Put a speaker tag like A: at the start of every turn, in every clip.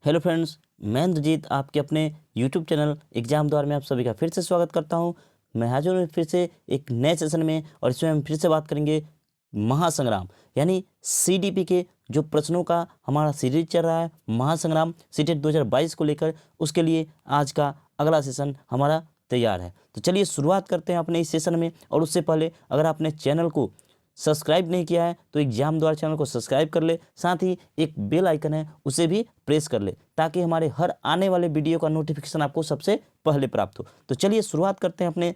A: Hello friends, मैं इंद्रजीत आपके अपने यूट्यूब चैनल एग्जाम द्वार में आप सभी का फिर से स्वागत करता हूं। मैं हाजिर हूं फिर से एक नए सेशन में और इसमें हम फिर से बात करेंगे महासंग्राम यानी सीडीपी के जो प्रश्नों का हमारा सीरीज चल रहा है महासंग्राम सीटेट 2022 को लेकर। उसके लिए आज का अगला सेशन हमारा तैयार है। तो चलिए शुरुआत करते हैं अपने इस सेशन में। और उससे पहले अगर आपने चैनल को सब्सक्राइब नहीं किया है तो एग्जाम द्वारा चैनल को सब्सक्राइब कर ले, साथ ही एक बेल आइकन है उसे भी प्रेस कर ले ताकि हमारे हर आने वाले वीडियो का नोटिफिकेशन आपको सबसे पहले प्राप्त हो। तो चलिए शुरुआत करते हैं अपने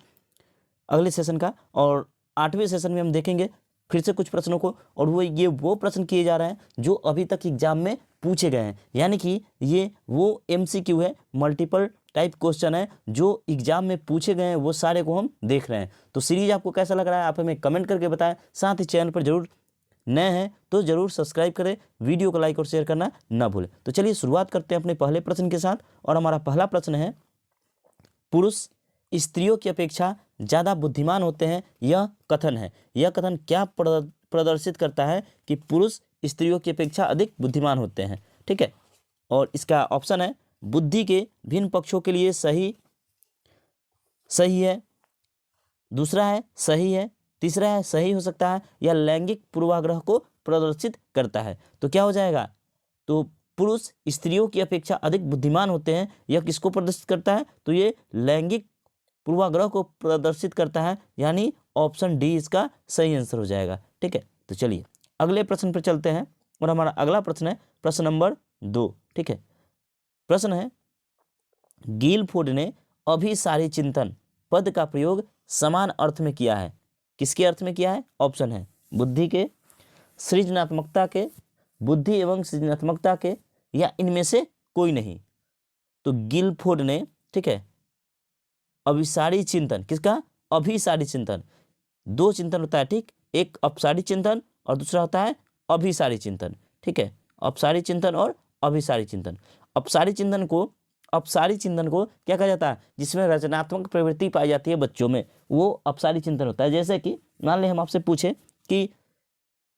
A: अगले सेशन का। और 8वें सेशन में हम देखेंगे फिर से कुछ प्रश्नों को, और वो प्रश्न किए जा रहे हैं जो अभी तक एग्जाम में पूछे गए हैं, यानी कि ये वो एमसीक्यू है, मल्टीपल टाइप क्वेश्चन है जो एग्जाम में पूछे गए हैं, वो सारे को हम देख रहे हैं। तो सीरीज आपको कैसा लग रहा है आप हमें कमेंट करके बताएं। साथ ही चैनल पर जरूर नए हैं तो जरूर सब्सक्राइब करें, वीडियो को लाइक और शेयर करना ना भूलें। तो चलिए शुरुआत करते हैं अपने पहले प्रश्न के साथ। और हमारा पहला प्रश्न है, पुरुष स्त्रियों की अपेक्षा ज़्यादा बुद्धिमान होते हैं, यह कथन है। यह कथन क्या प्रदर्शित करता है कि पुरुष स्त्रियों की अपेक्षा अधिक बुद्धिमान होते हैं। ठीक है, और इसका ऑप्शन है बुद्धि के भिन्न पक्षों के लिए सही है, दूसरा है सही है, तीसरा है सही हो सकता है, या लैंगिक पूर्वाग्रह को प्रदर्शित करता है। तो क्या हो जाएगा? तो पुरुष स्त्रियों की अपेक्षा अधिक बुद्धिमान होते हैं, यह किसको प्रदर्शित करता है? तो ये लैंगिक पूर्वाग्रह को प्रदर्शित करता है, यानी ऑप्शन डी इसका सही आंसर हो जाएगा। ठीक है, तो चलिए अगले प्रश्न पर चलते हैं। और हमारा अगला प्रश्न है प्रश्न नंबर 2। ठीक है, प्रश्न है, गिलफोर्ड ने अभिसारी चिंतन पद का प्रयोग समान अर्थ में किया है। किसके अर्थ में किया है? ऑप्शन है बुद्धि के, सृजनात्मकता के, बुद्धि एवं सृजनात्मकता के, या इनमें से कोई नहीं। तो गिलफोर्ड ने, ठीक है, अभिसारी चिंतन, किसका? अभिसारी चिंतन। दो चिंतन होता है, ठीक, एक अपसारी चिंतन और दूसरा होता है अभिसारी चिंतन। ठीक है, अपसारी चिंतन और अभिसारी चिंतन। अपसारी चिंतन को क्या कहा जाता है? जिसमें रचनात्मक प्रवृत्ति पाई जाती है बच्चों में, वो अपसारी चिंतन होता है। जैसे कि मान लें हम आपसे पूछे कि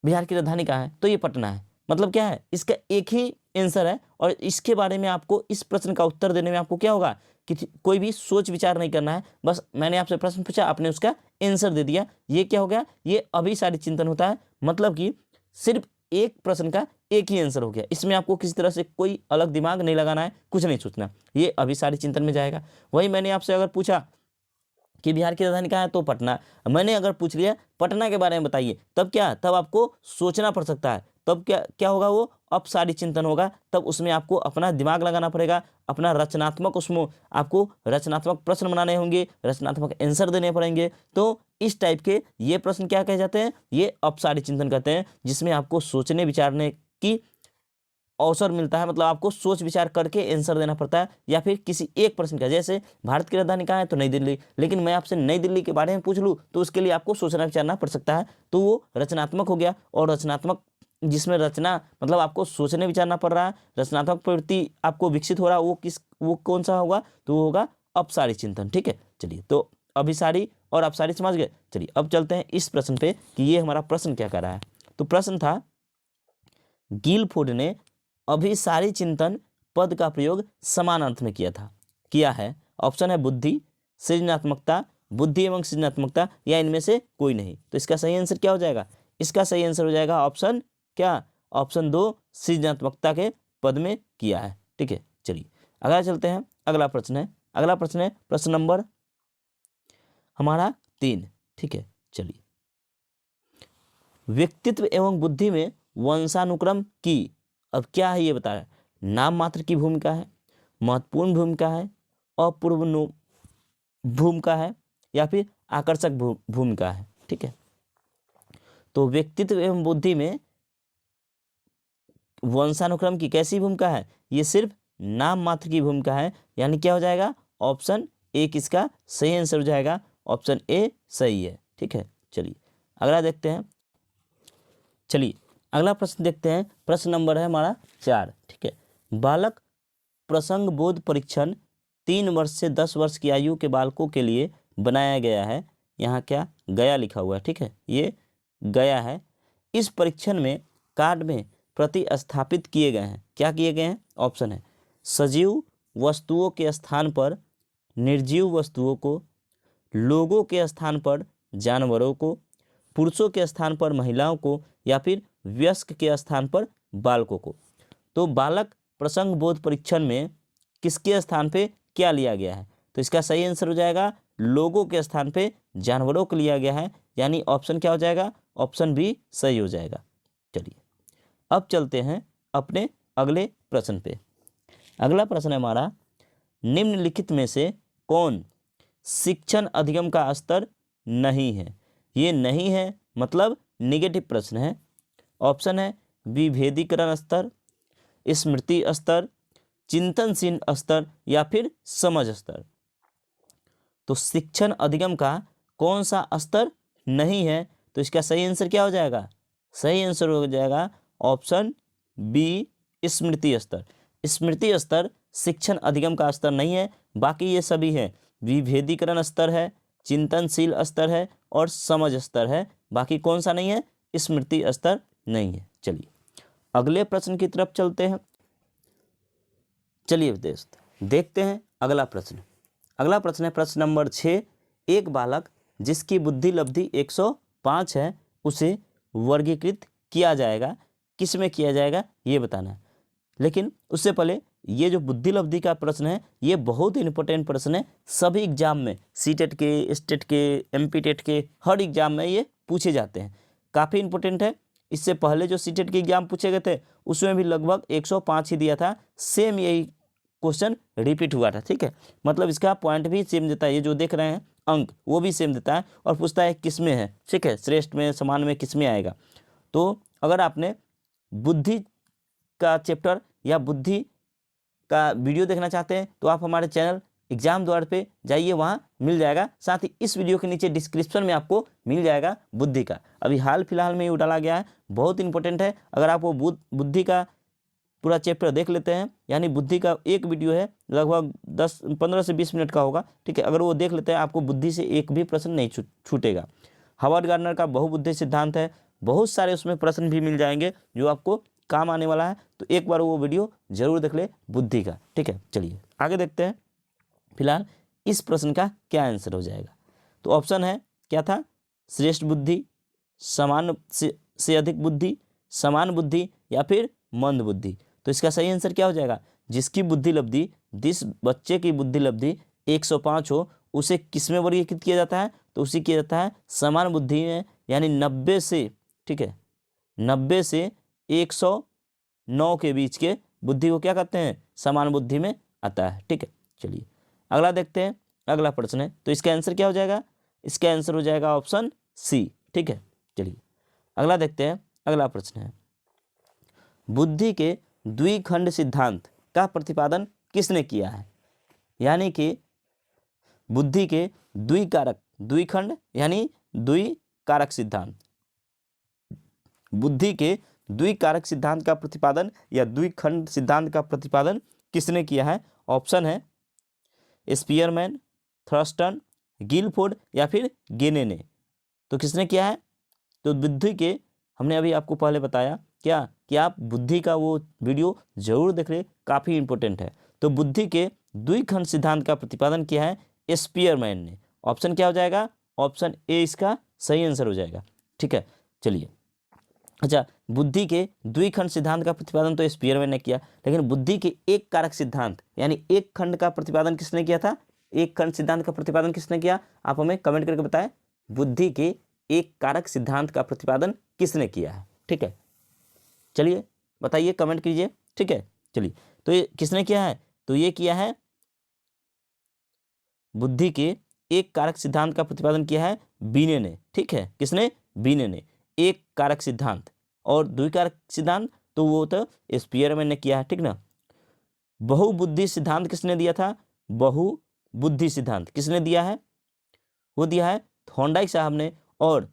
A: बिहार की राजधानी कहाँ है, तो ये पटना है। मतलब क्या है? इसका एक ही आंसर है, और इसके बारे में आपको, इस प्रश्न का उत्तर देने में आपको क्या होगा कि कोई भी सोच विचार नहीं करना है। बस मैंने आपसे प्रश्न पूछा, आपने उसका आंसर दे दिया। ये क्या हो गया? ये अभिसारी चिंतन होता है। मतलब कि सिर्फ एक प्रश्न का एक ही आंसर हो गया। इसमें आपको किसी तरह से कोई अलग दिमाग नहीं लगाना है, कुछ नहीं सोचना, ये अभिसारी चिंतन में जाएगा। वही मैंने आपसे अगर पूछा कि बिहार की राजधानी कहाँ है, तो पटना। मैंने अगर पूछ लिया पटना के बारे में बताइए, तब क्या? तब आपको सोचना पड़ सकता है। तब क्या होगा? वो अपसारी चिंतन होगा। तब उसमें आपको अपना दिमाग लगाना पड़ेगा, अपना रचनात्मक, उसमें आपको रचनात्मक प्रश्न बनाने होंगे, रचनात्मक आंसर देने पड़ेंगे। तो इस टाइप के ये प्रश्न क्या कहे जाते हैं? ये अपसारी चिंतन कहते हैं, जिसमें आपको सोचने विचारने की अवसर मिलता है। मतलब आपको सोच विचार करके आंसर देना पड़ता है, या फिर किसी एक प्रश्न का, जैसे भारत की राजधानी कहाँ है, तो नई दिल्ली, लेकिन मैं आपसे नई दिल्ली के बारे में पूछ लूँ तो उसके लिए आपको सोचना विचारना पड़ सकता है। तो वो रचनात्मक हो गया। और रचनात्मक, जिसमें रचना मतलब आपको सोचने विचारना पड़ रहा है, रचनात्मक प्रवृत्ति आपको विकसित हो रहा है, वो कौन सा होगा? तो वो होगा अपसारी चिंतन। ठीक है, चलिए, तो अभिसारी और अपसारी समझ गए। चलिए अब चलते हैं इस प्रश्न पे कि ये हमारा प्रश्न क्या कर रहा है। तो प्रश्न था, गिलफोर्ड ने अभिसारी चिंतन पद का प्रयोग समान अर्थ में किया है। ऑप्शन है बुद्धि, सृजनात्मकता, बुद्धि एवं सृजनात्मकता, या इनमें से कोई नहीं। तो इसका सही आंसर क्या हो जाएगा? इसका सही आंसर हो जाएगा ऑप्शन क्या? ऑप्शन 2, सृजनात्मकता के पद में किया है। ठीक है, चलिए अगला चलते हैं। अगला प्रश्न है प्रश्न नंबर हमारा 3। ठीक है, चलिए, व्यक्तित्व एवं बुद्धि में वंशानुक्रम की, अब क्या है ये बता रहा है, नाम मात्र की भूमिका है, महत्वपूर्ण भूमिका है, अपूर्व भूमिका है, या फिर आकर्षक भूमिका है। ठीक है, तो व्यक्तित्व एवं बुद्धि में वंशानुक्रम की कैसी भूमिका है? ये सिर्फ नाम मात्र की भूमिका है, यानी क्या हो जाएगा? ऑप्शन ए इसका सही आंसर हो जाएगा। ऑप्शन ए सही है। ठीक है, चलिए अगला देखते हैं। चलिए अगला प्रश्न देखते हैं। प्रश्न नंबर है हमारा 4। ठीक है, बालक प्रसंग बोध परीक्षण 3 वर्ष से 10 वर्ष की आयु के बालकों के लिए बनाया गया है। यहाँ क्या गया लिखा हुआ है? ठीक है, ये गया है। इस परीक्षण में कार्ड में प्रतिस्थापित किए गए हैं। क्या किए गए हैं? ऑप्शन है सजीव वस्तुओं के स्थान पर निर्जीव वस्तुओं को, लोगों के स्थान पर जानवरों को, पुरुषों के स्थान पर महिलाओं को, या फिर वयस्क के स्थान पर बालकों को। तो बालक प्रसंग बोध परीक्षण में किसके स्थान पे क्या लिया गया है? तो इसका सही आंसर हो जाएगा लोगों के स्थान पे जानवरों को लिया गया है, यानी ऑप्शन क्या हो जाएगा? ऑप्शन बी सही हो जाएगा। चलिए अब चलते हैं अपने अगले प्रश्न पे। अगला प्रश्न है हमारा, निम्नलिखित में से कौन शिक्षण अधिगम का स्तर नहीं है? ये नहीं है मतलब निगेटिव प्रश्न है। ऑप्शन है विभेदीकरण स्तर, स्मृति स्तर, चिंतनशील स्तर, या फिर समझ स्तर। तो शिक्षण अधिगम का कौन सा स्तर नहीं है? तो इसका सही आंसर क्या हो जाएगा? सही आंसर हो जाएगा ऑप्शन बी स्मृति स्तर। स्मृति स्तर शिक्षण अधिगम का स्तर नहीं है, बाकी ये सभी है। विभेदीकरण स्तर है, चिंतनशील स्तर है और समझ स्तर है, बाकी कौन सा नहीं है? स्मृति स्तर नहीं है। चलिए अगले प्रश्न की तरफ चलते हैं। चलिए दोस्त देखते हैं अगला प्रश्न। अगला प्रश्न है प्रश्न नंबर 6। एक बालक जिसकी बुद्धि लब्धि 105 है उसे वर्गीकृत किया जाएगा, किस में किया जाएगा ये बताना है। लेकिन उससे पहले ये जो बुद्धि लब्धि का प्रश्न है ये बहुत इंपॉर्टेंट प्रश्न है। सभी एग्जाम में सीटेट के, स्टेट के, एमपी टेट के हर एग्जाम में ये पूछे जाते हैं, काफ़ी इंपॉर्टेंट है। इससे पहले जो सीटेट के एग्जाम पूछे गए थे उसमें भी लगभग 105 ही दिया था, सेम यही क्वेश्चन रिपीट हुआ था। ठीक है, मतलब इसका पॉइंट भी सेम देता है, ये जो देख रहे हैं अंक वो भी सेम देता है और पूछता है किस में है। ठीक है, श्रेष्ठ में, समान में, किस में आएगा। तो अगर आपने बुद्धि का चैप्टर या बुद्धि का वीडियो देखना चाहते हैं तो आप हमारे चैनल एग्जाम द्वार पे जाइए, वहाँ मिल जाएगा। साथ ही इस वीडियो के नीचे डिस्क्रिप्शन में आपको मिल जाएगा बुद्धि का, अभी हाल फिलहाल में ये डाला गया है, बहुत इंपॉर्टेंट है। अगर आप वो बुद्धि का पूरा चैप्टर देख लेते हैं, यानी बुद्धि का एक वीडियो है लगभग 15 से 20 मिनट का होगा। ठीक है, अगर वो देख लेते हैं आपको बुद्धि से एक भी प्रश्न नहीं छूटेगा। हावर्ड गार्डनर का बहुबुद्धि सिद्धांत है, बहुत सारे उसमें प्रश्न भी मिल जाएंगे जो आपको काम आने वाला है। तो एक बार वो वीडियो जरूर देख ले बुद्धि का। ठीक है, चलिए आगे देखते हैं फिलहाल इस प्रश्न का क्या आंसर हो जाएगा। तो ऑप्शन है क्या था? श्रेष्ठ बुद्धि, समान से अधिक बुद्धि, समान बुद्धि, या फिर मंद बुद्धि। तो इसका सही आंसर क्या हो जाएगा? जिसकी बुद्धि लब्धि, जिस बच्चे की बुद्धि लब्धि 105 हो उसे किस में वर्गीकृत किया जाता है? तो उसे किया जाता है समान बुद्धि में, यानी 90 से, ठीक है, 90 से 109 के बीच के बुद्धि को क्या कहते हैं? समान बुद्धि में आता है। ठीक है, चलिए अगला देखते हैं। अगला प्रश्न है, तो इसका आंसर क्या हो जाएगा? इसका आंसर हो जाएगा ऑप्शन सी। ठीक है, चलिए अगला देखते हैं। अगला प्रश्न है, बुद्धि के द्विखंड सिद्धांत का प्रतिपादन किसने किया है? यानी कि बुद्धि के द्विकारक, द्विखंड यानी द्विकारक सिद्धांत, बुद्धि के द्विकारक सिद्धांत का प्रतिपादन या द्विखंड सिद्धांत का प्रतिपादन किसने किया है? ऑप्शन है स्पीयरमैन, थर्स्टन, गिलफोर्ड, या फिर गेने ने। तो किसने किया है? तो बुद्धि के, हमने अभी आपको पहले बताया क्या कि आप बुद्धि का वो वीडियो जरूर देख ले, काफ़ी इंपॉर्टेंट है। तो बुद्धि के द्विखंड सिद्धांत का प्रतिपादन किया है स्पीयरमैन ने। ऑप्शन क्या हो जाएगा? ऑप्शन ए इसका सही आंसर हो जाएगा। ठीक है, चलिए अच्छा, बुद्धि के द्विखंड सिद्धांत का प्रतिपादन तो स्पीयरमैन ने किया, लेकिन बुद्धि के एक कारक सिद्धांत यानी एक खंड का प्रतिपादन किसने किया था? एक खंड सिद्धांत का प्रतिपादन किसने किया? आप हमें कमेंट करके बताएं, बुद्धि के एक कारक सिद्धांत का प्रतिपादन किसने किया है? ठीक है, चलिए बताइए, कमेंट कीजिए। ठीक है, चलिए तो ये किसने किया है? तो ये किया है, बुद्धि के एक कारक सिद्धांत का प्रतिपादन किया है बीने ने। ठीक है, किसने? बीने ने। एक कारक सिद्धांत और द्विकारक सिद्धांत तो वो तो स्पीयरमैन ने किया है। ठीक ना। बहुबुद्धि सिद्धांत किसने दिया था? बहुबुद्धि सिद्धांत किसने दिया है? वो दिया है थॉर्नडाइक साहब ने। और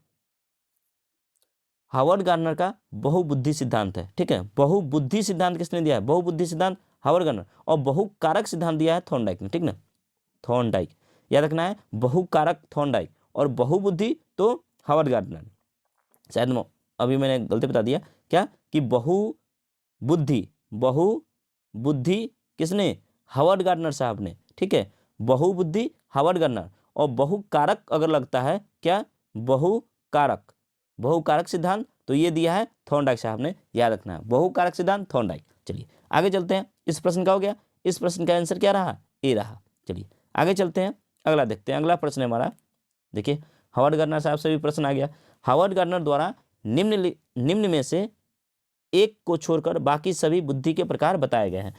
A: हावर्ड गार्डनर का बहुबुद्धि सिद्धांत है। ठीक है, बहुबुद्धि सिद्धांत किसने दिया है? बहुबुद्धि सिद्धांत हावर्ड गार्डनर। और बहुकारक सिद्धांत दिया है थॉर्नडाइक ने। ठीक ना, थॉर्नडाइक याद रखना है, बहुकारक थॉर्नडाइक और बहुबुद्धि तो हावर्ड गार्डनर। शायद अभी मैंने गलती बता दिया क्या कि बहुबुद्धि किसने? हावर्ड गार्डनर साहब ने। ठीक है, बहुबुद्धि हावर्ड गार्डनर। और बहुकारक अगर लगता है, क्या? बहुकारक, बहुकारक सिद्धांत, तो ये दिया है थॉर्नडाइक साहब ने, याद रखना है, बहुकारक सिद्धांत थॉर्नडाइक। चलिए आगे चलते हैं, इस प्रश्न का हो गया। इस प्रश्न का आंसर क्या रहा? ए रहा। चलिए आगे चलते हैं, अगला देखते हैं। अगला प्रश्न है हमारा, देखिए हावर्ड गार्डनर साहब से भी प्रश्न आ गया। हावर्ड गार्डनर द्वारा निम्न में से एक को छोड़कर बाकी सभी बुद्धि के प्रकार बताए गए हैं।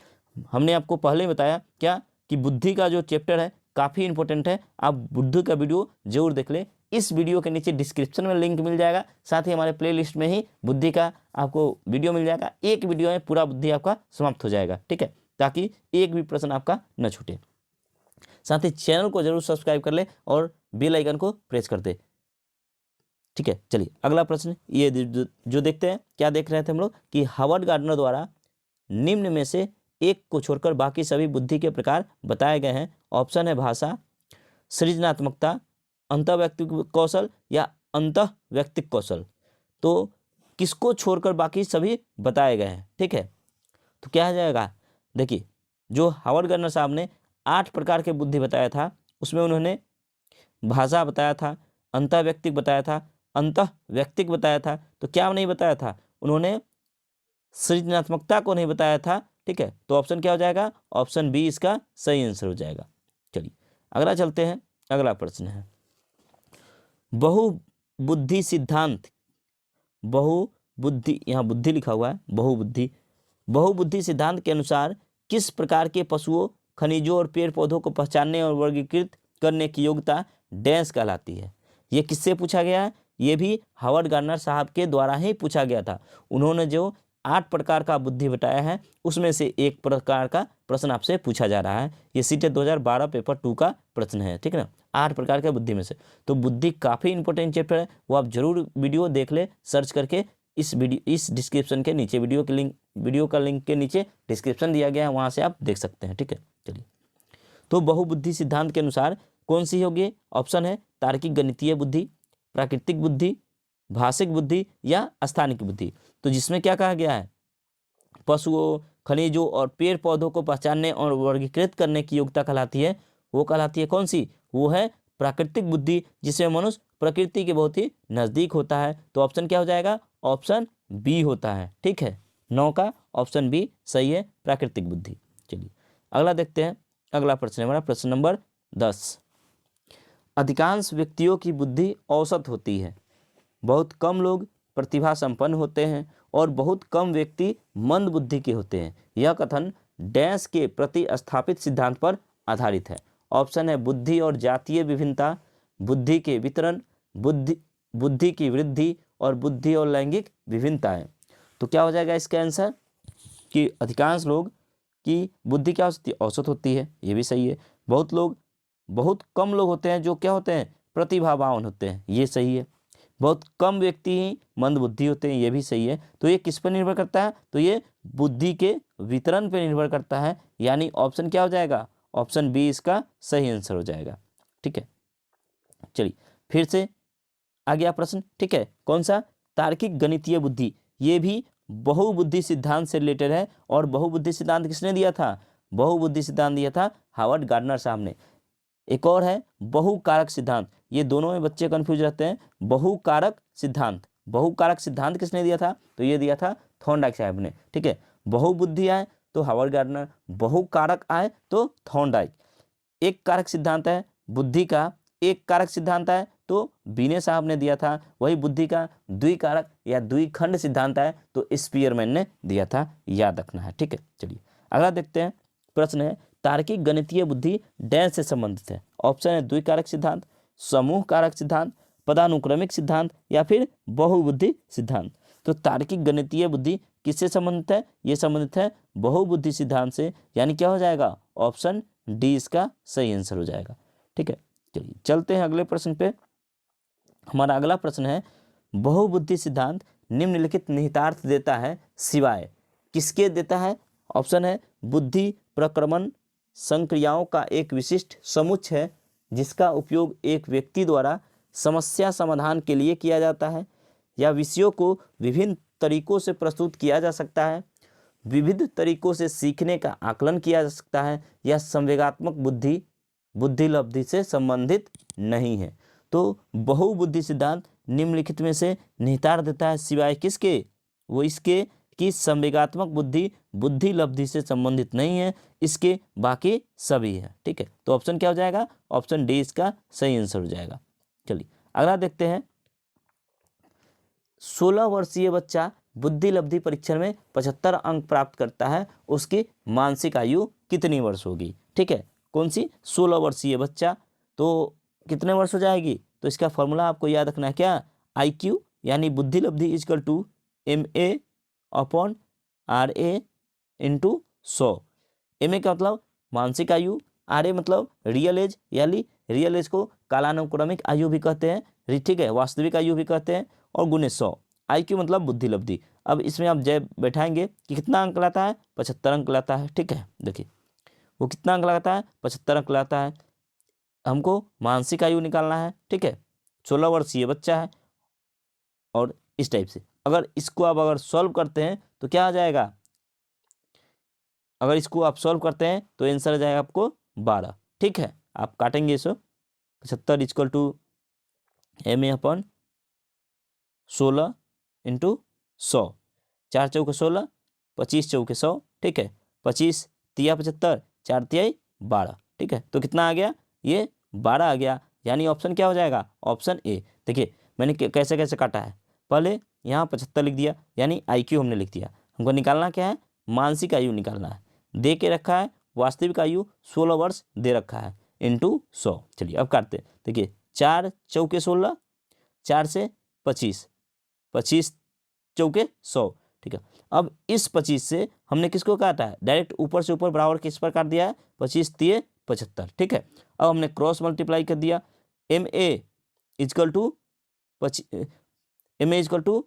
A: हमने आपको पहले बताया क्या कि बुद्धि का जो चैप्टर है काफ़ी इंपॉर्टेंट है, आप बुद्धि का वीडियो जरूर देख लें। इस वीडियो के नीचे डिस्क्रिप्शन में लिंक मिल जाएगा, साथ ही हमारे प्लेलिस्ट में ही बुद्धि का आपको वीडियो मिल जाएगा। एक वीडियो में पूरा बुद्धि आपका समाप्त हो जाएगा। ठीक है, ताकि एक भी प्रश्न आपका न छूटे। साथ ही चैनल को जरूर सब्सक्राइब कर ले और बेल आइकन को प्रेस कर दे। ठीक है, चलिए अगला प्रश्न ये जो देखते हैं, क्या देख रहे थे हम लोग कि हावर्ड गार्डनर द्वारा निम्न में से एक को छोड़कर बाकी सभी बुद्धि के प्रकार बताए गए हैं। ऑप्शन है भाषा, सृजनात्मकता, अंतःवैयक्तिक कौशल या अंतःवैयक्तिक कौशल। तो किसको छोड़कर बाकी सभी बताए गए हैं? ठीक है, तो क्या आ जाएगा? देखिए जो हावर्ड गार्डनर साहब ने 8 प्रकार के बुद्धि बताया था, उसमें उन्होंने भाषा बताया था, अंतःवैयक्तिक बताया था, अंतःवैयक्तिक बताया था, तो क्या नहीं बताया था? उन्होंने सृजनात्मकता को नहीं बताया था। ठीक है, तो ऑप्शन क्या हो जाएगा? ऑप्शन बी इसका सही आंसर हो जाएगा। चलिए अगला चलते हैं, अगला प्रश्न है बहुबुद्धि सिद्धांत। बहुबुद्धि, यहाँ बुद्धि लिखा हुआ है, बहुबुद्धि सिद्धांत के अनुसार किस प्रकार के पशुओं, खनिजों और पेड़ पौधों को पहचानने और वर्गीकृत करने की योग्यता डैश कहलाती है? ये किससे पूछा गया है? ये भी हावर्ड गार्डनर साहब के द्वारा ही पूछा गया था। उन्होंने जो 8 प्रकार का बुद्धि बताया है, उसमें से एक प्रकार का प्रश्न आपसे पूछा जा रहा है। ये सीटेट 2012 पेपर 2 का प्रश्न है। ठीक है ना, 8 प्रकार के बुद्धि में से। तो बुद्धि काफ़ी इंपॉर्टेंट चैप्टर है, वो आप जरूर वीडियो देख ले, सर्च करके। इस डिस्क्रिप्शन के नीचे वीडियो का लिंक के नीचे डिस्क्रिप्शन दिया गया है, वहाँ से आप देख सकते हैं। ठीक है, चलिए तो बहुबुद्धि सिद्धांत के अनुसार कौन सी होगी? ऑप्शन है तार्किक गणितीय बुद्धि, प्राकृतिक बुद्धि, भाषिक बुद्धि या स्थानिक बुद्धि। तो जिसमें क्या कहा गया है? पशुओं, खनिजों और पेड़ पौधों को पहचानने और वर्गीकृत करने की योग्यता कहलाती है। वो कहलाती है कौन सी? वो है प्राकृतिक बुद्धि, जिसमें मनुष्य प्रकृति के बहुत ही नज़दीक होता है। तो ऑप्शन क्या हो जाएगा? ऑप्शन बी होता है। ठीक है, 9 का ऑप्शन बी सही है, प्राकृतिक बुद्धि। चलिए अगला देखते हैं, अगला प्रश्न है हमारा प्रश्न नंबर 10। अधिकांश व्यक्तियों की बुद्धि औसत होती है, बहुत कम लोग प्रतिभा संपन्न होते हैं और बहुत कम व्यक्ति मंद बुद्धि के होते हैं। यह कथन डैश के प्रतिस्थापित सिद्धांत पर आधारित है। ऑप्शन है बुद्धि और जातीय विभिन्नता, बुद्धि के वितरण, बुद्धि की वृद्धि और बुद्धि और लैंगिक विभिन्नताएं। तो क्या हो जाएगा इसका आंसर? कि अधिकांश लोग की बुद्धि क्या होती है? औसत होती है, ये भी सही है। बहुत कम लोग होते हैं जो क्या होते हैं? प्रतिभावान होते हैं, ये सही है। बहुत कम व्यक्ति ही मंद बुद्धि होते हैं, ये भी सही है। तो ये किस पर निर्भर करता है? तो ये बुद्धि के वितरण पर निर्भर करता है, यानी ऑप्शन क्या हो जाएगा? ऑप्शन बी इसका सही आंसर हो जाएगा। ठीक है, चलिए फिर से आ गया प्रश्न। ठीक है, कौन सा? तार्किक गणितीय बुद्धि। ये भी बहुबुद्धि सिद्धांत से रिलेटेड है। और बहुबुद्धि सिद्धांत किसने दिया था? बहुबुद्धि सिद्धांत दिया था हावर्ड गार्डनर साहब ने। एक और है बहुकारक सिद्धांत, ये दोनों में बच्चे कंफ्यूज रहते हैं। बहुकारक सिद्धांत किसने दिया था? तो ये दिया था थॉर्नडाइक साहब ने। ठीक है, बहुबुद्धि आए तो हावर्ड गार्डनर, बहुकारक आए तो थॉर्नडाइक। एक कारक सिद्धांत है बुद्धि का, एक कारक सिद्धांत है तो बीने साहब ने दिया था। वही बुद्धि का द्विकारक या द्विखंड सिद्धांत है तो स्पीयरमैन ने दिया था, याद रखना है। ठीक है, चलिए अगला देखते हैं। प्रश्न है तार्किक गणितीय बुद्धि डैश से संबंधित है। ऑप्शन है द्विकारक सिद्धांत, समूह कारक सिद्धांत, पदानुक्रमिक सिद्धांत या फिर बहुबुद्धि सिद्धांत। तो तार्किक गणितीय बुद्धि किससे संबंधित है? ये संबंधित है बहुबुद्धि सिद्धांत से, यानी क्या हो जाएगा? ऑप्शन डी इसका सही आंसर हो जाएगा। ठीक है, चलिए चलते हैं अगले प्रश्न पे। हमारा अगला प्रश्न है बहुबुद्धि सिद्धांत निम्नलिखित निहितार्थ देता है सिवाय किसके देता है? ऑप्शन है बुद्धि प्रक्रमण संक्रियाओं का एक विशिष्ट समुच्चय है जिसका उपयोग एक व्यक्ति द्वारा समस्या समाधान के लिए किया जाता है, या विषयों को विभिन्न तरीकों से प्रस्तुत किया जा सकता है, विविध तरीकों से सीखने का आकलन किया जा सकता है, यह संवेगात्मक बुद्धि लब्धि से संबंधित नहीं है। तो बहुबुद्धि सिद्धांत निम्नलिखित में से निहितार्थ देता है सिवाय किसके, वो इसके कि संवेगात्मक बुद्धि लब्धि से संबंधित नहीं है, इसके बाकी सभी है। ठीक है, तो ऑप्शन क्या हो जाएगा, ऑप्शन डी इसका सही आंसर हो जाएगा। चलिए अगला देखते हैं। 16 वर्षीय बच्चा बुद्धि लब्धि परीक्षण में 75 अंक प्राप्त करता है, उसकी मानसिक आयु कितनी वर्ष होगी। ठीक है, कौन सी, 16 वर्षीय बच्चा, तो कितने वर्ष हो जाएगी, तो इसका फॉर्मूला आपको याद रखना है क्या, IQ यानी बुद्धि लब्धि equal to MA upon RA into 100। MA का मतलब मानसिक आयु, RA मतलब रियल एज, यानी रियल एज को कालानुक्रमिक आयु भी कहते हैं, ठीक है, वास्तविक आयु भी कहते हैं, और गुने 100। IQ मतलब बुद्धि लब्धि। अब इसमें आप जब बैठाएंगे कि कितना अंक लाता है, 75 अंक लाता है। ठीक है, देखिए वो कितना अंक लाता है, 75 अंक लाता है। हमको मानसिक आयु निकालना है। ठीक है, 16 वर्षीय बच्चा है, और इस टाइप से अगर इसको आप अगर सॉल्व करते हैं तो क्या आ जाएगा, अगर इसको आप सॉल्व करते हैं तो आंसर आ जाएगा आपको 12। ठीक है, आप काटेंगे इसको, 75 इजकल टू MA अपन 16 इंटू 100, 4 चौके 16, 25 चौके 100। ठीक है, 25 तिया 75, 4 तियाई 12। ठीक है, तो कितना आ गया, ये 12 आ गया, यानी ऑप्शन क्या हो जाएगा, ऑप्शन ए। देखिए मैंने कैसे कैसे काटा है, पहले यहाँ 75 लिख दिया, यानी IQ हमने लिख दिया। हमको निकालना क्या है, मानसिक आयु निकालना है, दे के रखा है वास्तविक आयु 16 वर्ष दे रखा है, इंटू 100। चलिए अब काटते हैं। देखिए 4 चौके 16, 4 से 25, 25 चौके 100। ठीक है, अब इस 25 से हमने किसको काटा है, डायरेक्ट ऊपर से ऊपर बराबर किस पर काट दिया है, 25 तिये 75। ठीक है, अब हमने क्रॉस मल्टीप्लाई कर दिया, MA इजकल टू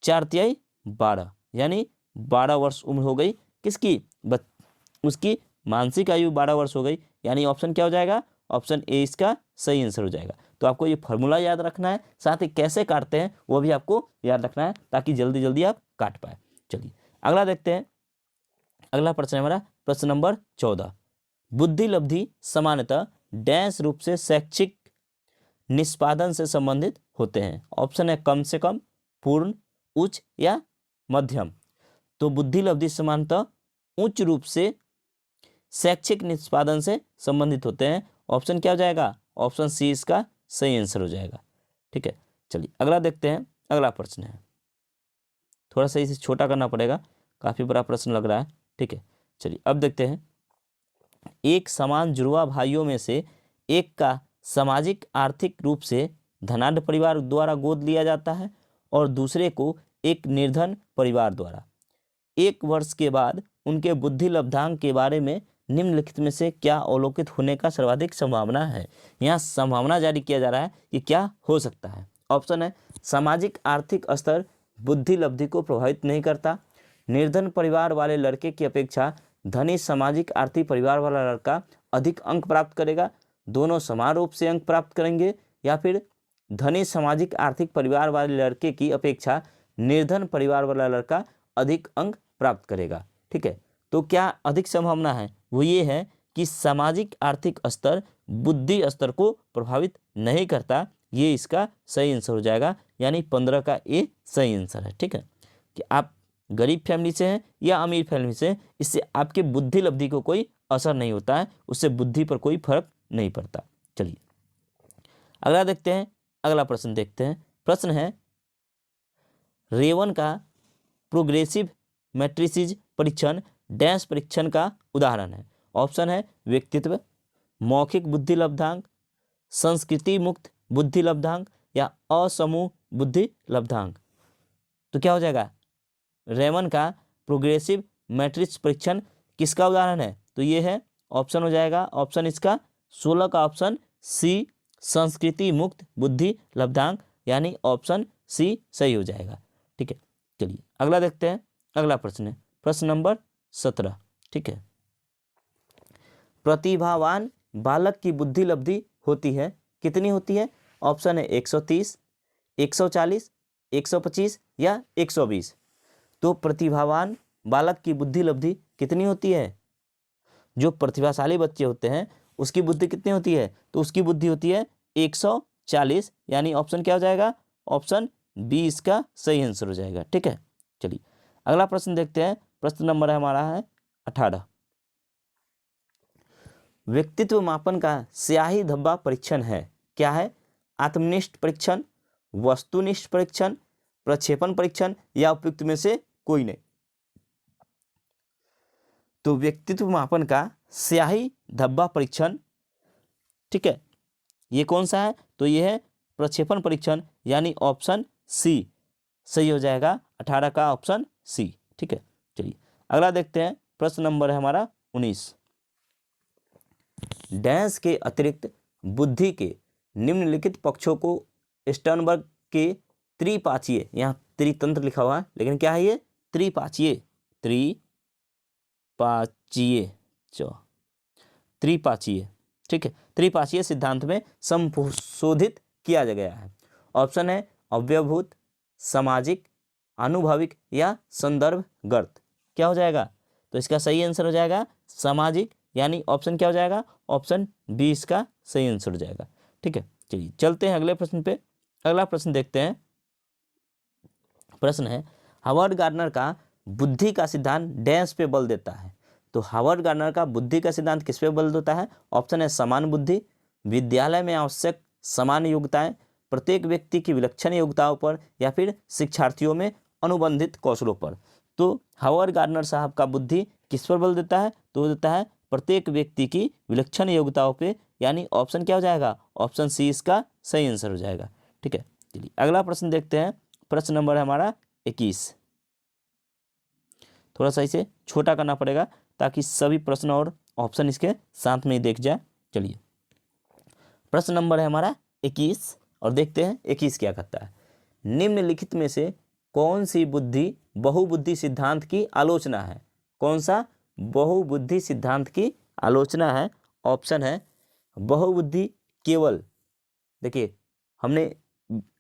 A: 4 तिहाई 12, यानी 12 वर्ष उम्र हो गई किसकी, उसकी मानसिक आयु 12 वर्ष हो गई, यानी ऑप्शन क्या हो जाएगा, ऑप्शन ए इसका सही आंसर हो जाएगा। तो आपको ये फॉर्मूला याद रखना है, साथ ही कैसे काटते हैं वो भी आपको याद रखना है, ताकि जल्दी जल्दी आप काट पाए। चलिए अगला देखते हैं। अगला प्रश्न है हमारा प्रश्न नंबर 14। बुद्धि लब्धि सामान्यतः डैश रूप से शैक्षिक निष्पादन से संबंधित होते हैं। ऑप्शन है कम से कम, पूर्ण, उच्च या मध्यम। तो बुद्धि लब्धि सामान्यतः उच्च रूप से शैक्षिक निष्पादन से संबंधित होते हैं। ऑप्शन क्या हो जाएगा, ऑप्शन सी इसका सही आंसर हो जाएगा। ठीक है, चलिए अगला देखते हैं। अगला प्रश्न है, थोड़ा सा इसे छोटा करना पड़ेगा, काफी बड़ा प्रश्न लग रहा है। ठीक है, चलिए अब देखते हैं। एक समान जुड़वा भाइयों में से एक का सामाजिक आर्थिक रूप से धनाढ्य परिवार द्वारा गोद लिया जाता है और दूसरे को एक निर्धन परिवार द्वारा। 1 वर्ष के बाद उनके बुद्धि लब्धांक के बारे में निम्नलिखित में से क्या अवलोकित होने का सर्वाधिक संभावना है। यहाँ संभावना जारी किया जा रहा है कि क्या हो सकता है। ऑप्शन है सामाजिक आर्थिक स्तर बुद्धि लब्धि को प्रभावित नहीं करता, निर्धन परिवार वाले लड़के की अपेक्षा धनी सामाजिक आर्थिक परिवार वाला लड़का अधिक अंक प्राप्त करेगा, दोनों समान रूप से अंक प्राप्त करेंगे, या फिर धनी सामाजिक आर्थिक परिवार वाले लड़के की अपेक्षा निर्धन परिवार वाला लड़का अधिक अंक प्राप्त करेगा। ठीक है, तो क्या अधिक संभावना है, वो ये है कि सामाजिक आर्थिक स्तर बुद्धि स्तर को प्रभावित नहीं करता। ये इसका सही आंसर हो जाएगा, यानी 15 का ए सही आंसर है। ठीक है, कि आप गरीब फैमिली से हैं या अमीर फैमिली से हैं, इससे आपके बुद्धि लब्धि को कोई असर नहीं होता है, उससे बुद्धि पर कोई फर्क नहीं पड़ता। चलिए अगला देखते हैं। अगला प्रश्न देखते हैं। प्रश्न है रेवन का प्रोग्रेसिव मैट्रिसेस परीक्षण डैश परीक्षण का उदाहरण है। ऑप्शन है व्यक्तित्व, मौखिक बुद्धि लब्धांक, संस्कृति मुक्त बुद्धि लब्धांक या असमूह बुद्धि लब्धांक। तो क्या हो जाएगा, रेवन का प्रोग्रेसिव मैट्रिक्स परीक्षण किसका उदाहरण है, तो ये है ऑप्शन हो जाएगा, ऑप्शन इसका 16 का ऑप्शन सी संस्कृति मुक्त बुद्धि लब्धांक, यानी ऑप्शन सी सही हो जाएगा। ठीक है, चलिए अगला देखते हैं। अगला प्रश्न है प्रश्न नंबर 17। ठीक है, प्रतिभावान बालक की बुद्धि लब्धि होती है, कितनी होती है। ऑप्शन है 130, 140, 125 या 120। तो प्रतिभावान बालक की बुद्धि लब्धि कितनी होती है? जो प्रतिभाशाली बच्चे होते हैं उसकी बुद्धि कितनी होती है? तो उसकी बुद्धि होती है 140, यानी ऑप्शन क्या हो जाएगा? ऑप्शन बी इसका सही आंसर हो जाएगा। ठीक है, चलिए अगला प्रश्न देखते हैं। प्रश्न नंबर हमारा है 18। व्यक्तित्व मापन का स्याही धब्बा परीक्षण है, क्या है? आत्मनिष्ठ परीक्षण, वस्तुनिष्ठ परीक्षण, प्रक्षेपण परीक्षण या उपयुक्त में से कोई नहीं। तो व्यक्तित्व मापन का स्याही धब्बा परीक्षण, ठीक है, ये कौन सा है? तो ये है प्रक्षेपण परीक्षण, यानी ऑप्शन सी सही हो जाएगा। 18 का ऑप्शन सी। ठीक है, चलिए अगला देखते हैं। प्रश्न नंबर है हमारा 19। डैश के अतिरिक्त बुद्धि के निम्नलिखित पक्षों को स्टर्नबर्ग के त्रिपाचीय, यहाँ त्रितंत्र लिखा हुआ है लेकिन क्या है ये? त्रिपाचीय, त्रिपाचीय, ठीक है, त्रिपाचीय सिद्धांत में संशोधित किया गया है। ऑप्शन है अव्यवभूत, सामाजिक, आनुभविक या संदर्भगत। क्या हो जाएगा? तो इसका सही आंसर हो जाएगा सामाजिक, यानी ऑप्शन क्या हो जाएगा? ऑप्शन बी इसका सही आंसर हो जाएगा। ठीक है, चलिए चलते हैं अगले प्रश्न पे। अगला प्रश्न देखते हैं। प्रश्न है हावर्ड गार्डनर का बुद्धि का सिद्धांत डैश पे बल देता है। तो हावर्ड गार्डनर का बुद्धि का सिद्धांत किस पे बल देता है? ऑप्शन है समान बुद्धि, विद्यालय में आवश्यक समान योग्यताएं, प्रत्येक व्यक्ति की विलक्षण योग्यताओं पर, या फिर शिक्षार्थियों में अनुबंधित कौशलों पर। तो हावर्ड गार्डनर साहब का बुद्धि किस पर बल देता है? तो देता है प्रत्येक व्यक्ति की विलक्षण योग्यताओं पे, यानी ऑप्शन क्या हो जाएगा? ऑप्शन सी इसका सही आंसर हो जाएगा। ठीक है, चलिए अगला प्रश्न देखते हैं। प्रश्न नंबर है हमारा 21। थोड़ा सा इसे छोटा करना पड़ेगा ताकि सभी प्रश्न और ऑप्शन इसके साथ में ही देख जाए। चलिए प्रश्न नंबर है हमारा 21 और देखते हैं 21 क्या कहता है। निम्नलिखित में से कौन सी बुद्धि बहुबुद्धि सिद्धांत की आलोचना है? कौन सा बहुबुद्धि सिद्धांत की आलोचना है? ऑप्शन है बहुबुद्धि केवल। देखिए हमने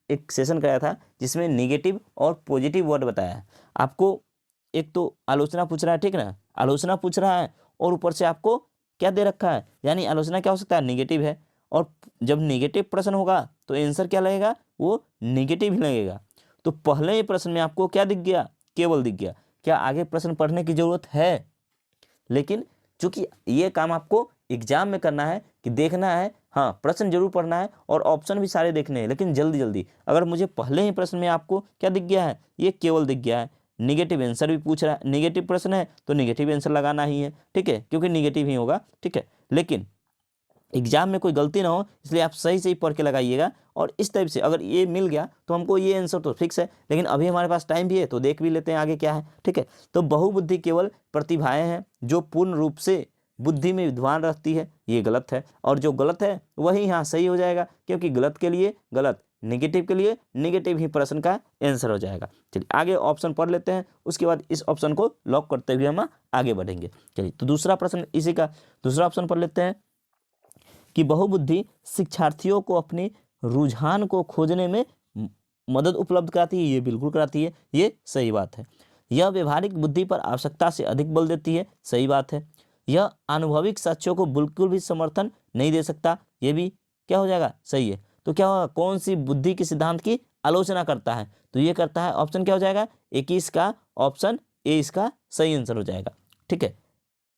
A: एक सेशन कराया था जिसमें नेगेटिव और पॉजिटिव वर्ड बताया है। आपको एक तो आलोचना पूछ रहा है, ठीक ना, आलोचना पूछ रहा है और ऊपर से आपको क्या दे रखा है, यानी आलोचना क्या हो सकता है? नेगेटिव है, और जब नेगेटिव प्रश्न होगा तो आंसर क्या लगेगा? वो नेगेटिव ही लगेगा। तो पहले ही प्रश्न में आपको क्या दिख गया? केवल दिख गया। क्या आगे प्रश्न पढ़ने की जरूरत है? लेकिन चूंकि ये काम आपको एग्जाम में करना है कि देखना है, हाँ प्रश्न जरूर पढ़ना है और ऑप्शन भी सारे देखने हैं, लेकिन जल्दी जल्दी। अगर मुझे पहले ही प्रश्न में आपको क्या दिख गया है? ये केवल दिख गया है। निगेटिव आंसर भी पूछ रहा है, निगेटिव प्रश्न है तो निगेटिव आंसर लगाना ही है, ठीक है, क्योंकि निगेटिव ही होगा। ठीक है, लेकिन एग्जाम में कोई गलती ना हो इसलिए आप सही सही पढ़ के लगाइएगा। और इस टाइप से अगर ये मिल गया तो हमको ये आंसर तो फिक्स है, लेकिन अभी हमारे पास टाइम भी है तो देख भी लेते हैं आगे क्या है। ठीक है, तो बहुबुद्धि केवल प्रतिभाएं हैं जो पूर्ण रूप से बुद्धि में विद्वान रहती है, ये गलत है। और जो गलत है वही यहाँ सही हो जाएगा, क्योंकि गलत के लिए गलत, नेगेटिव के लिए नेगेटिव ही प्रश्न का आंसर हो जाएगा। चलिए आगे ऑप्शन पढ़ लेते हैं, उसके बाद इस ऑप्शन को लॉक करते हुए हम आगे बढ़ेंगे। चलिए तो दूसरा प्रश्न इसी का दूसरा ऑप्शन पढ़ लेते हैं कि बहुबुद्धि शिक्षार्थियों को अपने रुझान को खोजने में मदद उपलब्ध कराती है। ये बिल्कुल कराती है, ये सही बात है। यह व्यवहारिक बुद्धि पर आवश्यकता से अधिक बल देती है, सही बात है। यह अनुभविक साक्ष्यों को बिल्कुल भी समर्थन नहीं दे सकता, ये भी क्या हो जाएगा? सही है। तो क्या होगा? कौन सी बुद्धि के सिद्धांत की आलोचना करता है? तो ये करता है, ऑप्शन क्या हो जाएगा? 21 का ऑप्शन ए इसका सही आंसर हो जाएगा। ठीक है,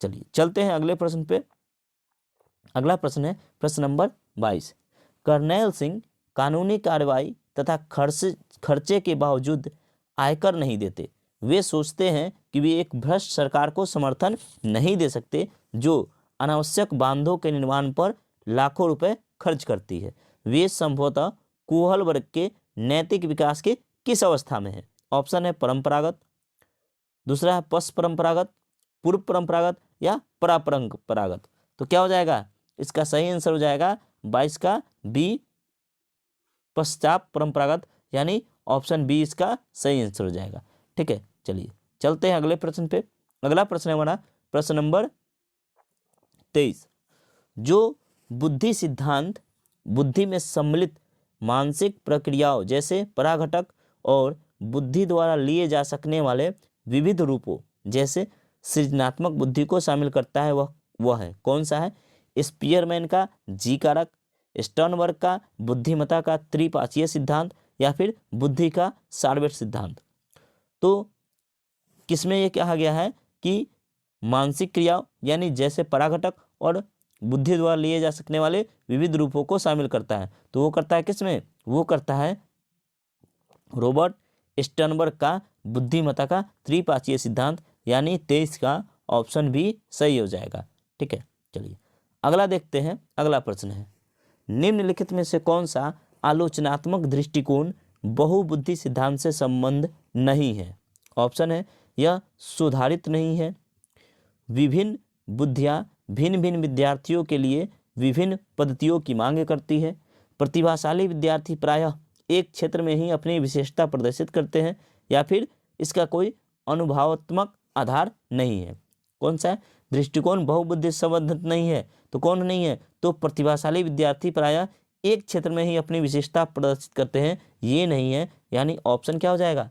A: चलिए चलते हैं अगले प्रश्न पे। अगला प्रश्न है प्रश्न नंबर 22। कर्नैल सिंह कानूनी कार्रवाई तथा खर्चे के बावजूद आयकर नहीं देते। वे सोचते हैं कि वे एक भ्रष्ट सरकार को समर्थन नहीं दे सकते जो अनावश्यक बांधों के निर्माण पर लाखों रुपए खर्च करती है। वे संभवतः कुहल वर्ग के नैतिक विकास के किस अवस्था में है? ऑप्शन है परंपरागत, दूसरा है पश्च परंपरागत, पूर्व परंपरागत या परापरंपरागत। तो क्या हो जाएगा? इसका सही आंसर हो जाएगा 22 का बी, पश्चात परंपरागत, यानी ऑप्शन बी इसका सही आंसर हो जाएगा। ठीक है, चलिए चलते हैं अगले प्रश्न पे। अगला प्रश्न है हमारा प्रश्न नंबर 23। जो बुद्धि सिद्धांत बुद्धि में सम्मिलित मानसिक प्रक्रियाओं जैसे पराघटक और बुद्धि द्वारा लिए जा सकने वाले विविध रूपों जैसे सृजनात्मक बुद्धि को शामिल करता है वह है कौन सा है? स्पीयरमैन का जी कारक, स्टर्नबर्ग का बुद्धिमत्ता का त्रिपाक्षीय सिद्धांत, या फिर बुद्धि का सारवेट सिद्धांत। तो किसमें ये कहा गया है कि मानसिक क्रिया यानी जैसे पराघटक और बुद्धि द्वारा लिए जा सकने वाले विविध रूपों को शामिल करता है। तो वो करता है किसमें? वो करता है रॉबर्ट स्टर्नबर्ग का बुद्धिमत्ता का त्रिपाक्षीय सिद्धांत, यानी 23 का ऑप्शन भी सही हो जाएगा। ठीक है, चलिए अगला देखते हैं। अगला प्रश्न है, निम्नलिखित में से कौन सा आलोचनात्मक दृष्टिकोण बहुबुद्धि सिद्धांत से संबंध नहीं है? ऑप्शन है, यह सुधारित नहीं है, विभिन्न बुद्धियाँ भिन्न भिन्न विद्यार्थियों के लिए विभिन्न पद्धतियों की मांग करती है, प्रतिभाशाली विद्यार्थी प्रायः एक क्षेत्र में ही अपनी विशेषता प्रदर्शित करते हैं, या फिर इसका कोई अनुभवात्मक आधार नहीं है। कौन सा है? दृष्टिकोण बहुबुद्धि से संबंधित नहीं है। तो कौन नहीं है? तो प्रतिभाशाली विद्यार्थी प्रायः एक क्षेत्र में ही अपनी विशेषता प्रदर्शित करते हैं, ये नहीं है। यानी ऑप्शन क्या हो जाएगा?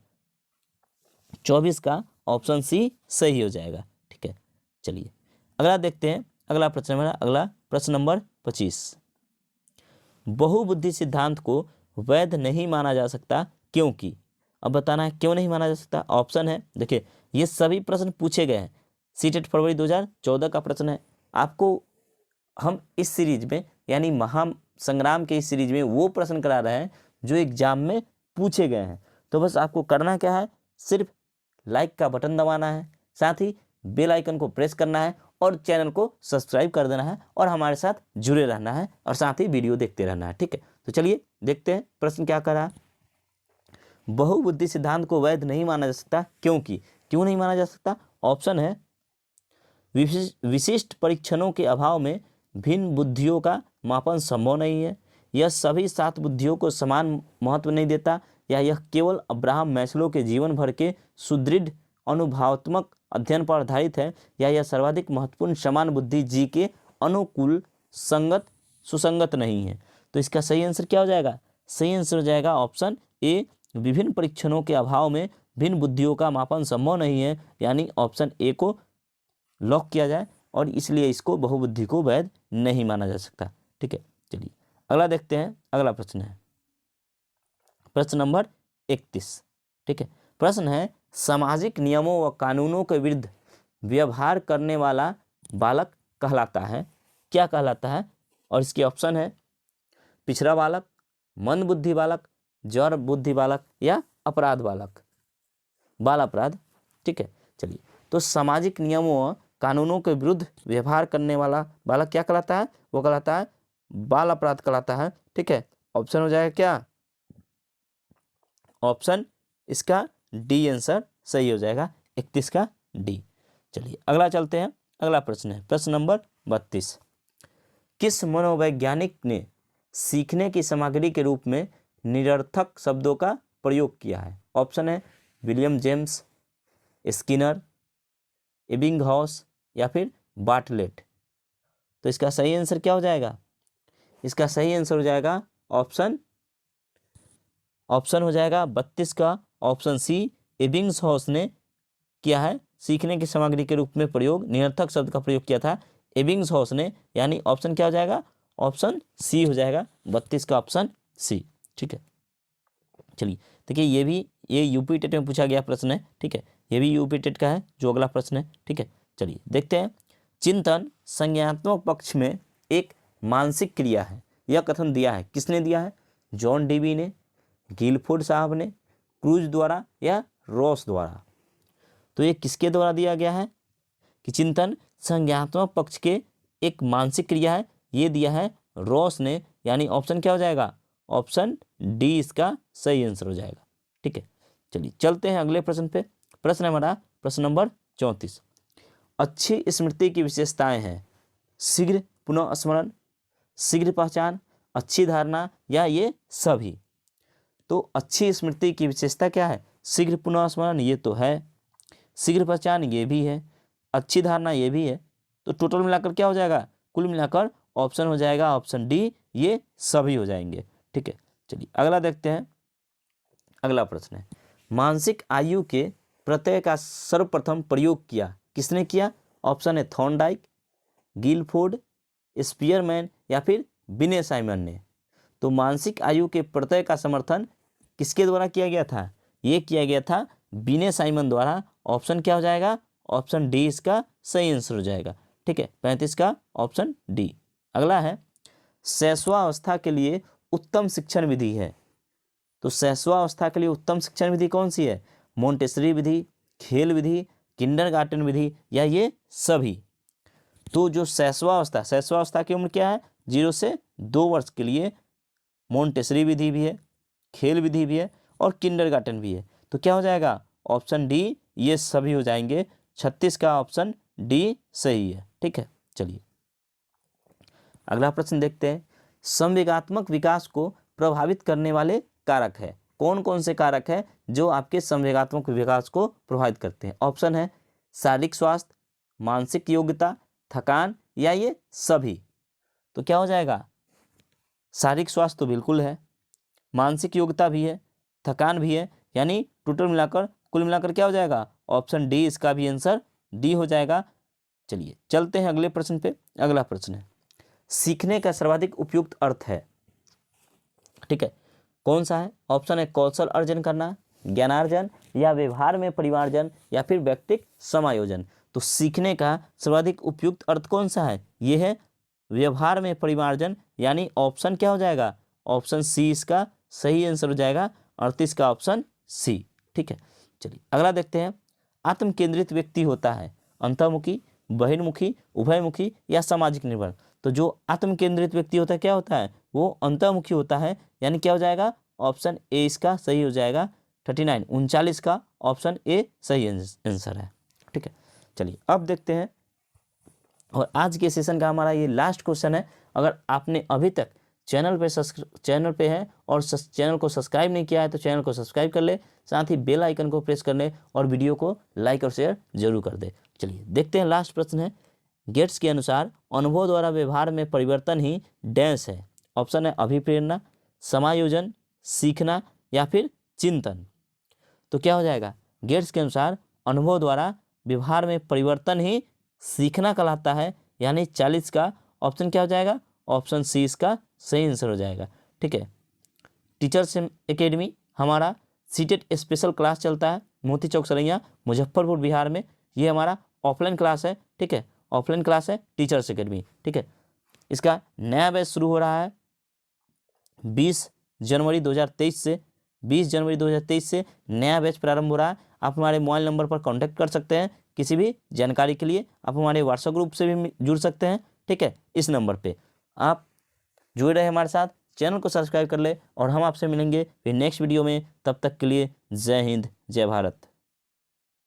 A: 24 का ऑप्शन सी सही हो जाएगा। ठीक है, चलिए अगला देखते हैं। अगला प्रश्न हमारा अगला प्रश्न नंबर 25, बहुबुद्धि सिद्धांत को वैध नहीं माना जा सकता क्योंकि। अब बताना है क्यों नहीं माना जा सकता। ऑप्शन है, देखिए ये सभी प्रश्न पूछे गए हैं, सीटेट फरवरी 2014 का प्रश्न है। आपको हम इस सीरीज में यानी महासंग्राम के इस सीरीज में वो प्रश्न करा रहे हैं जो एग्जाम में पूछे गए हैं। तो बस आपको करना क्या है, सिर्फ लाइक का बटन दबाना है, साथ ही बेल आइकन को प्रेस करना है और चैनल को सब्सक्राइब कर देना है और हमारे साथ जुड़े रहना है और साथ ही वीडियो देखते रहना है। ठीक है, तो चलिए देखते हैं प्रश्न क्या कर रहा है। बहुबुद्धि सिद्धांत को वैध नहीं माना जा सकता क्योंकि। क्यों नहीं माना जा सकता? ऑप्शन है, विशिष्ट परीक्षणों के अभाव में भिन्न बुद्धियों का मापन संभव नहीं है, यह सभी 7 बुद्धियों को समान महत्व नहीं देता, या यह केवल अब्राहम मैस्लो के जीवन भर के सुदृढ़ अनुभवात्मक अध्ययन पर आधारित है, या यह सर्वाधिक महत्वपूर्ण समान बुद्धि जी के अनुकूल सुसंगत नहीं है। तो इसका सही आंसर क्या हो जाएगा? सही आंसर हो जाएगा ऑप्शन ए, विभिन्न परीक्षणों के अभाव में भिन्न बुद्धियों का मापन संभव नहीं है, यानी ऑप्शन ए को लॉक किया जाए और इसलिए इसको बहुबुद्धि को वैध नहीं माना जा सकता। ठीक है, चलिए अगला देखते हैं। अगला प्रश्न है प्रश्न नंबर 31। ठीक है, प्रश्न है, सामाजिक नियमों व कानूनों के विरुद्ध व्यवहार करने वाला बालक कहलाता है, क्या कहलाता है? और इसके ऑप्शन है, पिछड़ा बालक, मंदबुद्धि बालक, जड़ बुद्धि बालक, या अपराध बालक, बाल अपराध। ठीक है, चलिए तो सामाजिक नियमों व कानूनों के विरुद्ध व्यवहार करने वाला बालक क्या कहलाता है? वो कहलाता है बाल अपराध कहलाता है। ठीक है, ऑप्शन हो जाएगा क्या? ऑप्शन इसका डी आंसर सही हो जाएगा, 31 का डी। चलिए अगला चलते हैं। अगला प्रश्न है प्रश्न नंबर 32, किस मनोवैज्ञानिक ने सीखने की सामग्री के रूप में निरर्थक शब्दों का प्रयोग किया है? ऑप्शन है, विलियम जेम्स, स्किनर, एबिंगहॉस, या फिर बार्टलेट। तो इसका सही आंसर क्या हो जाएगा? इसका सही आंसर हो जाएगा ऑप्शन हो जाएगा 32 का ऑप्शन सी, एबिंगहॉस ने किया है सीखने की सामग्री के रूप में प्रयोग, निरर्थक शब्द का प्रयोग किया था एबिंगहॉस ने, यानी ऑप्शन क्या हो जाएगा? ऑप्शन सी हो जाएगा, 32 का ऑप्शन सी। ठीक है, चलिए देखिए ये यूपी टेट में पूछा गया प्रश्न है। ठीक है, ये भी यूपी टेट का है जो अगला प्रश्न है। ठीक है, चलिए देखते हैं। चिंतन संज्ञानात्मक पक्ष में एक मानसिक क्रिया है, यह कथन दिया है, किसने दिया है? जॉन डीवी ने, गिलफोर्ड साहब ने, क्रूज द्वारा, या रॉस द्वारा। तो ये किसके द्वारा दिया गया है कि चिंतन संज्ञानात्मक पक्ष के एक मानसिक क्रिया है? ये दिया है रॉस ने, यानी ऑप्शन क्या हो जाएगा? ऑप्शन डी इसका सही आंसर हो जाएगा। ठीक है, चलिए चलते हैं अगले प्रश्न पे। प्रश्न हमारा प्रश्न नंबर 34, अच्छी स्मृति की विशेषताएं हैं शीघ्र पुनः स्मरण, शीघ्र पहचान, अच्छी धारणा, या ये सभी। तो अच्छी स्मृति की विशेषता क्या है? शीघ्र पुनः स्मरण ये तो है, शीघ्र पहचान ये भी है, अच्छी धारणा ये भी है। तो टोटल मिलाकर क्या हो जाएगा? कुल मिलाकर ऑप्शन हो जाएगा ऑप्शन डी, ये सभी हो जाएंगे। ठीक है, चलिए अगला देखते हैं। अगला प्रश्न है, मानसिक आयु के प्रत्यय का सर्वप्रथम प्रयोग किया? किसने किया? ऑप्शन है थॉर्नडाइक, गिलफोर्ड, स्पीयरमैन या फिर बिने साइमन ने। तो मानसिक आयु के प्रत्यय का समर्थन किसके द्वारा किया गया था? ये किया गया था बिने साइमन द्वारा। ऑप्शन क्या हो जाएगा? ऑप्शन डी इसका सही आंसर हो जाएगा। ठीक है, 35 का ऑप्शन डी। अगला है शैशवावस्था के लिए उत्तम शिक्षण विधि है। तो शैशवावस्था के लिए उत्तम शिक्षण विधि कौन सी है? मोंटेसरी विधि, खेल विधि, किंडरगार्टन विधि या ये सभी? तो जो शैशवावस्था की उम्र क्या है? 0 से 2 वर्ष के लिए मोंटेसरी विधि भी है, खेल विधि भी है और किंडरगार्टन भी है। तो क्या हो जाएगा? ऑप्शन डी ये सभी हो जाएंगे। 36 का ऑप्शन डी सही है। ठीक है, चलिए अगला प्रश्न देखते हैं। संवेगात्मक विकास को प्रभावित करने वाले कारक है। कौन कौन से कारक है जो आपके संवेगात्मक विकास को प्रभावित करते हैं? ऑप्शन है शारीरिक स्वास्थ्य, मानसिक योग्यता, थकान या ये सभी? तो क्या हो जाएगा? शारीरिक स्वास्थ्य तो बिल्कुल है, मानसिक योग्यता भी है, थकान भी है, यानी टोटल मिलाकर कुल मिलाकर क्या हो जाएगा? ऑप्शन डी इसका भी आंसर डी हो जाएगा। चलिए चलते हैं अगले प्रश्न पे। अगला प्रश्न है सीखने का सर्वाधिक उपयुक्त अर्थ है। ठीक है, कौन सा है? ऑप्शन है कौशल अर्जन करना, ज्ञानार्जन या व्यवहार में परिमार्जन या फिर व्यक्तिक समायोजन। तो सीखने का सर्वाधिक उपयुक्त अर्थ कौन सा है? ये है व्यवहार में परिमार्जन, यानी ऑप्शन क्या हो जाएगा? ऑप्शन सी इसका सही आंसर हो जाएगा। 38 का ऑप्शन सी। ठीक है, चलिए अगला देखते हैं। आत्म केंद्रित व्यक्ति होता है अंतर्मुखी, बहिर्मुखी, उभयमुखी या सामाजिक निर्भर। तो जो आत्म केंद्रित व्यक्ति होता है क्या होता है? वो अंतर्मुखी होता है, यानी क्या हो जाएगा? ऑप्शन ए इसका सही हो जाएगा। 39 का ऑप्शन ए सही आंसर है। ठीक है, चलिए अब देखते हैं और आज के सेशन का हमारा ये लास्ट क्वेश्चन है। अगर आपने अभी तक चैनल पे है और चैनल को सब्सक्राइब नहीं किया है तो चैनल को सब्सक्राइब कर ले, साथ ही बेल आइकन को प्रेस कर ले और वीडियो को लाइक और शेयर जरूर कर दे। चलिए देखते हैं, लास्ट प्रश्न है। गेट्स के अनुसार अनुभव द्वारा व्यवहार में परिवर्तन ही डैश है। ऑप्शन है अभिप्रेरणा, समायोजन, सीखना या फिर चिंतन। तो क्या हो जाएगा? गेट्स के अनुसार अनुभव द्वारा व्यवहार में परिवर्तन ही सीखना कहलाता है, यानी 40 का ऑप्शन क्या हो जाएगा? ऑप्शन सी इसका सही आंसर हो जाएगा। ठीक है, टीचर्स एकेडमी हमारा सीटेट स्पेशल क्लास चलता है मोती चौक सरैया मुजफ्फरपुर बिहार में। ये हमारा ऑफलाइन क्लास है। ठीक है, ऑफलाइन क्लास है टीचर्स एकेडमी। ठीक है, इसका नया बैच शुरू हो रहा है 20 जनवरी 2023 से। 20 जनवरी 2023 से नया बैच प्रारंभ हो रहा है। आप हमारे मोबाइल नंबर पर कांटेक्ट कर सकते हैं किसी भी जानकारी के लिए। आप हमारे व्हाट्सएप ग्रुप से भी जुड़ सकते हैं। ठीक है, इस नंबर पे आप जुड़े रहे हमारे साथ, चैनल को सब्सक्राइब कर ले और हम आपसे मिलेंगे फिर नेक्स्ट वीडियो में। तब तक के लिए जय हिंद, जय भारत।